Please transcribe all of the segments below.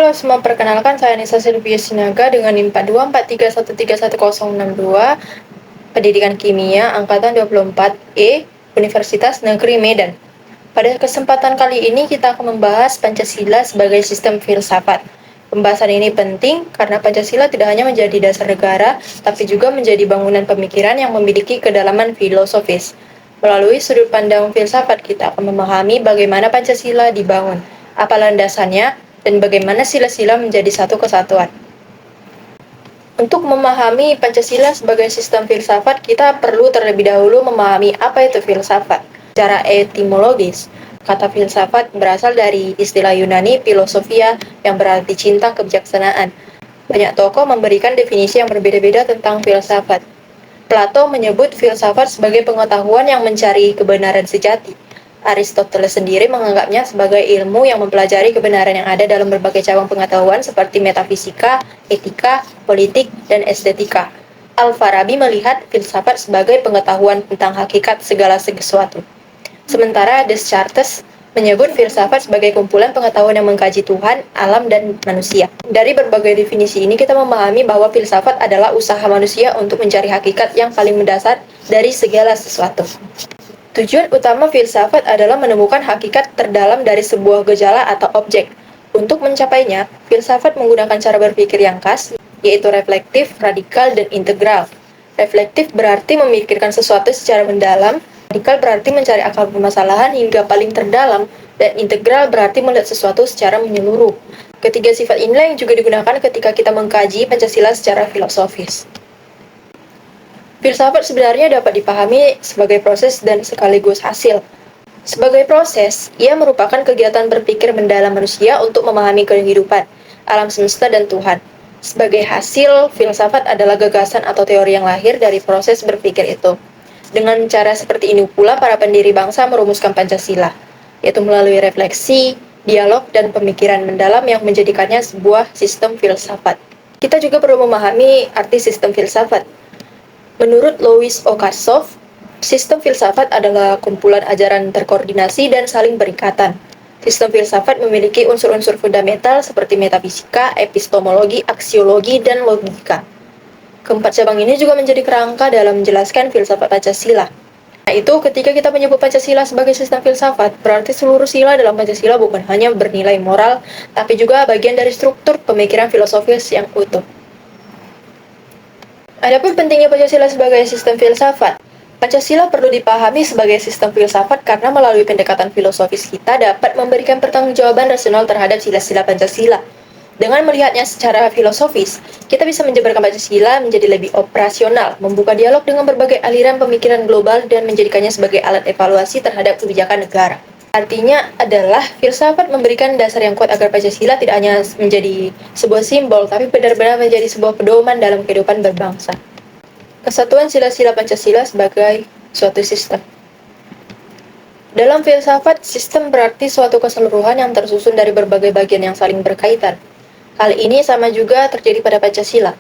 Halo semua, perkenalkan saya Nisa Silvia Sinaga dengan NIM 4243131062, Pendidikan Kimia Angkatan 24E, Universitas Negeri Medan. Pada kesempatan kali ini kita akan membahas Pancasila sebagai sistem filsafat. Pembahasan ini penting karena Pancasila tidak hanya menjadi dasar negara, tapi juga menjadi bangunan pemikiran yang memiliki kedalaman filosofis. Melalui sudut pandang filsafat, kita akan memahami bagaimana Pancasila dibangun, apa landasannya, dan bagaimana sila-sila menjadi satu kesatuan. Untuk memahami Pancasila sebagai sistem filsafat, kita perlu terlebih dahulu memahami apa itu filsafat. Secara etimologis, kata filsafat berasal dari istilah Yunani philosophia yang berarti cinta kebijaksanaan. Banyak tokoh memberikan definisi yang berbeda-beda tentang filsafat. Plato menyebut filsafat sebagai pengetahuan yang mencari kebenaran sejati. Aristoteles sendiri menganggapnya sebagai ilmu yang mempelajari kebenaran yang ada dalam berbagai cabang pengetahuan seperti metafisika, etika, politik, dan estetika. Al-Farabi melihat filsafat sebagai pengetahuan tentang hakikat segala sesuatu. Sementara Descartes menyebut filsafat sebagai kumpulan pengetahuan yang mengkaji Tuhan, alam, dan manusia. Dari berbagai definisi ini kita memahami bahwa filsafat adalah usaha manusia untuk mencari hakikat yang paling mendasar dari segala sesuatu. Tujuan utama filsafat adalah menemukan hakikat terdalam dari sebuah gejala atau objek. Untuk mencapainya, filsafat menggunakan cara berpikir yang khas, yaitu reflektif, radikal, dan integral. Reflektif berarti memikirkan sesuatu secara mendalam, radikal berarti mencari akar permasalahan hingga paling terdalam, dan integral berarti melihat sesuatu secara menyeluruh. Ketiga sifat inilah yang juga digunakan ketika kita mengkaji Pancasila secara filosofis. Filsafat sebenarnya dapat dipahami sebagai proses dan sekaligus hasil. Sebagai proses, ia merupakan kegiatan berpikir mendalam manusia untuk memahami kehidupan, alam semesta, dan Tuhan. Sebagai hasil, filsafat adalah gagasan atau teori yang lahir dari proses berpikir itu. Dengan cara seperti ini pula para pendiri bangsa merumuskan Pancasila, yaitu melalui refleksi, dialog, dan pemikiran mendalam yang menjadikannya sebuah sistem filsafat. Kita juga perlu memahami arti sistem filsafat. Menurut Louis Okasov, sistem filsafat adalah kumpulan ajaran terkoordinasi dan saling berikatan. Sistem filsafat memiliki unsur-unsur fundamental seperti metafisika, epistemologi, aksiologi, dan logika. Keempat cabang ini juga menjadi kerangka dalam menjelaskan filsafat Pancasila. Nah itu, ketika kita menyebut Pancasila sebagai sistem filsafat, berarti seluruh sila dalam Pancasila bukan hanya bernilai moral, tapi juga bagian dari struktur pemikiran filosofis yang utuh. Adapun pentingnya Pancasila sebagai sistem filsafat, Pancasila perlu dipahami sebagai sistem filsafat karena melalui pendekatan filosofis kita dapat memberikan pertanggungjawaban rasional terhadap sila-sila Pancasila. Dengan melihatnya secara filosofis, kita bisa menjabarkan Pancasila menjadi lebih operasional, membuka dialog dengan berbagai aliran pemikiran global dan menjadikannya sebagai alat evaluasi terhadap kebijakan negara. Artinya adalah filsafat memberikan dasar yang kuat agar Pancasila tidak hanya menjadi sebuah simbol, tapi benar-benar menjadi sebuah pedoman dalam kehidupan berbangsa. Kesatuan sila-sila Pancasila sebagai suatu sistem. Dalam filsafat, sistem berarti suatu keseluruhan yang tersusun dari berbagai bagian yang saling berkaitan. Hal ini sama juga terjadi pada Pancasila.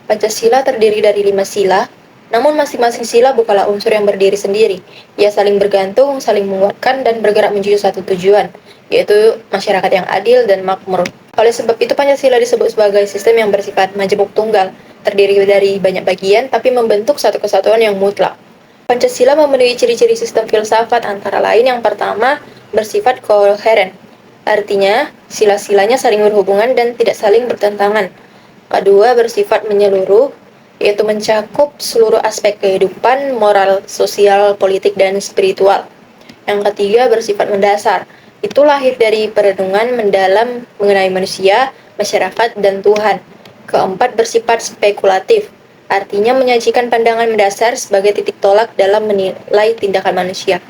Pancasila terdiri dari 5 sila, namun masing-masing sila bukanlah unsur yang berdiri sendiri. Ia saling bergantung, saling menguatkan, dan bergerak menuju satu tujuan, yaitu masyarakat yang adil dan makmur. Oleh sebab itu, Pancasila disebut sebagai sistem yang bersifat majemuk tunggal, terdiri dari banyak bagian, tapi membentuk satu kesatuan yang mutlak. Pancasila memenuhi ciri-ciri sistem filsafat antara lain yang pertama, bersifat koheren. Artinya, sila-silanya saling berhubungan dan tidak saling bertentangan. Kedua, bersifat menyeluruh, yaitu mencakup seluruh aspek kehidupan, moral, sosial, politik, dan spiritual. Yang ketiga, bersifat mendasar. Itu lahir dari perenungan mendalam mengenai manusia, masyarakat, dan Tuhan. Keempat, bersifat spekulatif. Artinya menyajikan pandangan mendasar sebagai titik tolak dalam menilai tindakan manusia.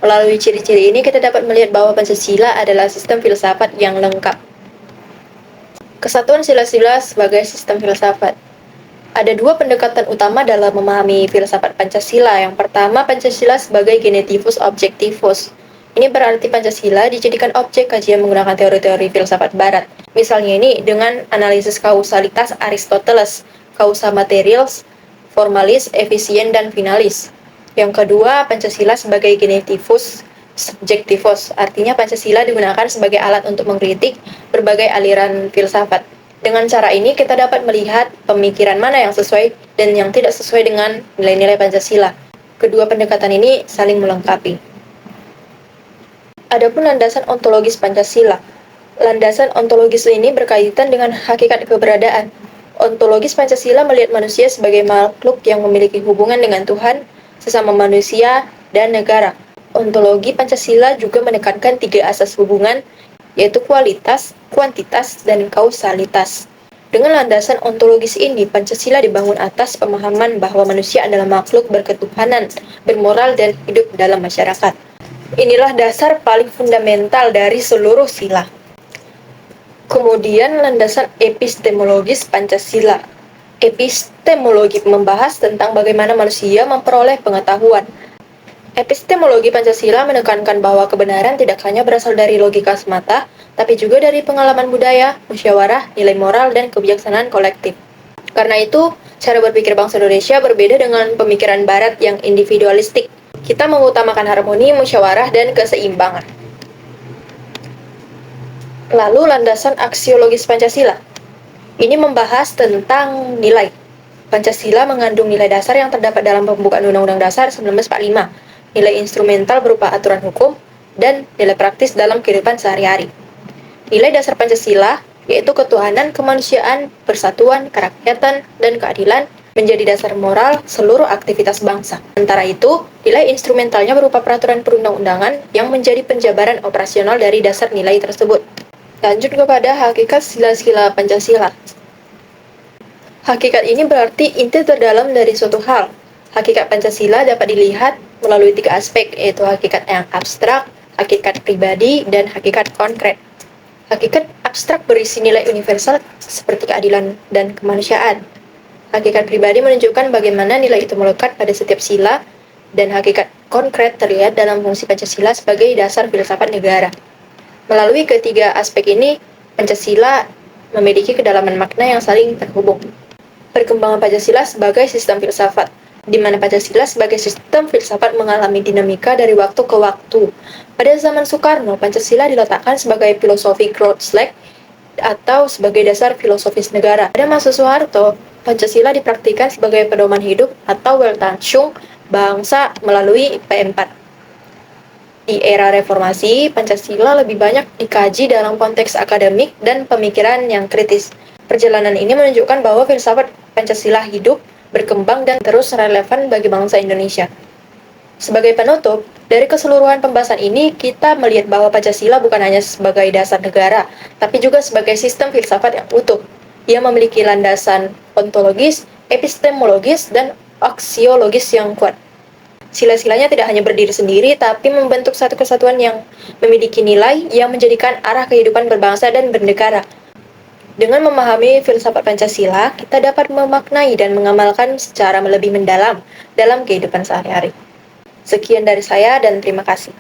Melalui ciri-ciri ini kita dapat melihat bahwa Pancasila adalah sistem filsafat yang lengkap. Kesatuan sila-sila sebagai sistem filsafat. Ada dua pendekatan utama dalam memahami filsafat Pancasila. Yang pertama, Pancasila sebagai genetivus objectivus. Ini berarti Pancasila dijadikan objek kajian menggunakan teori-teori filsafat barat. Misalnya ini dengan analisis kausalitas Aristoteles, causa materialis, formalis, efisien, dan finalis. Yang kedua, Pancasila sebagai genetivus subjektivos, artinya Pancasila digunakan sebagai alat untuk mengkritik berbagai aliran filsafat. Dengan cara ini, kita dapat melihat pemikiran mana yang sesuai dan yang tidak sesuai dengan nilai-nilai Pancasila. Kedua pendekatan ini saling melengkapi. Adapun landasan ontologis Pancasila. Landasan ontologis ini berkaitan dengan hakikat keberadaan. Ontologis Pancasila melihat manusia sebagai makhluk yang memiliki hubungan dengan Tuhan, sesama manusia, dan negara. Ontologi Pancasila juga menekankan 3 asas hubungan, yaitu kualitas, kuantitas, dan kausalitas. Dengan landasan ontologis ini, Pancasila dibangun atas pemahaman bahwa manusia adalah makhluk berketuhanan, bermoral, dan hidup dalam masyarakat. Inilah dasar paling fundamental dari seluruh sila. Kemudian landasan epistemologis Pancasila. Epistemologi membahas tentang bagaimana manusia memperoleh pengetahuan. Epistemologi Pancasila menekankan bahwa kebenaran tidak hanya berasal dari logika semata, tapi juga dari pengalaman budaya, musyawarah, nilai moral, dan kebijaksanaan kolektif. Karena itu, cara berpikir bangsa Indonesia berbeda dengan pemikiran Barat yang individualistik. Kita mengutamakan harmoni, musyawarah, dan keseimbangan. Lalu landasan aksiologis Pancasila. Ini membahas tentang nilai. Pancasila mengandung nilai dasar yang terdapat dalam pembukaan Undang-Undang Dasar 1945. Nilai instrumental berupa aturan hukum, dan nilai praktis dalam kehidupan sehari-hari. Nilai dasar Pancasila, yaitu ketuhanan, kemanusiaan, persatuan, kerakyatan, dan keadilan, menjadi dasar moral seluruh aktivitas bangsa. Sementara itu, nilai instrumentalnya berupa peraturan perundang-undangan yang menjadi penjabaran operasional dari dasar nilai tersebut. Lanjut kepada hakikat sila-sila Pancasila. Hakikat ini berarti inti terdalam dari suatu hal. Hakikat Pancasila dapat dilihat melalui 3 aspek, yaitu hakikat yang abstrak, hakikat pribadi, dan hakikat konkret. Hakikat abstrak berisi nilai universal seperti keadilan dan kemanusiaan. Hakikat pribadi menunjukkan bagaimana nilai itu melekat pada setiap sila, dan hakikat konkret terlihat dalam fungsi Pancasila sebagai dasar filsafat negara. Melalui ketiga aspek ini, Pancasila memiliki kedalaman makna yang saling terhubung. Perkembangan Pancasila sebagai sistem filsafat, di mana Pancasila sebagai sistem filsafat mengalami dinamika dari waktu ke waktu. Pada zaman Soekarno, Pancasila diletakkan sebagai filosofi Kreuzberg atau sebagai dasar filosofis negara. Pada masa Soeharto, Pancasila dipraktikkan sebagai pedoman hidup atau Weltanschauung bangsa melalui P4. Di era reformasi, Pancasila lebih banyak dikaji dalam konteks akademik dan pemikiran yang kritis. Perjalanan ini menunjukkan bahwa filsafat Pancasila hidup, berkembang, dan terus relevan bagi bangsa Indonesia. Sebagai penutup, dari keseluruhan pembahasan ini, kita melihat bahwa Pancasila bukan hanya sebagai dasar negara, tapi juga sebagai sistem filsafat yang utuh. Ia memiliki landasan ontologis, epistemologis, dan aksiologis yang kuat. Sila-silanya tidak hanya berdiri sendiri, tapi membentuk satu kesatuan yang memiliki nilai yang menjadikan arah kehidupan berbangsa dan bernegara. Dengan memahami filsafat Pancasila, kita dapat memaknai dan mengamalkan secara lebih mendalam dalam kehidupan sehari-hari. Sekian dari saya dan terima kasih.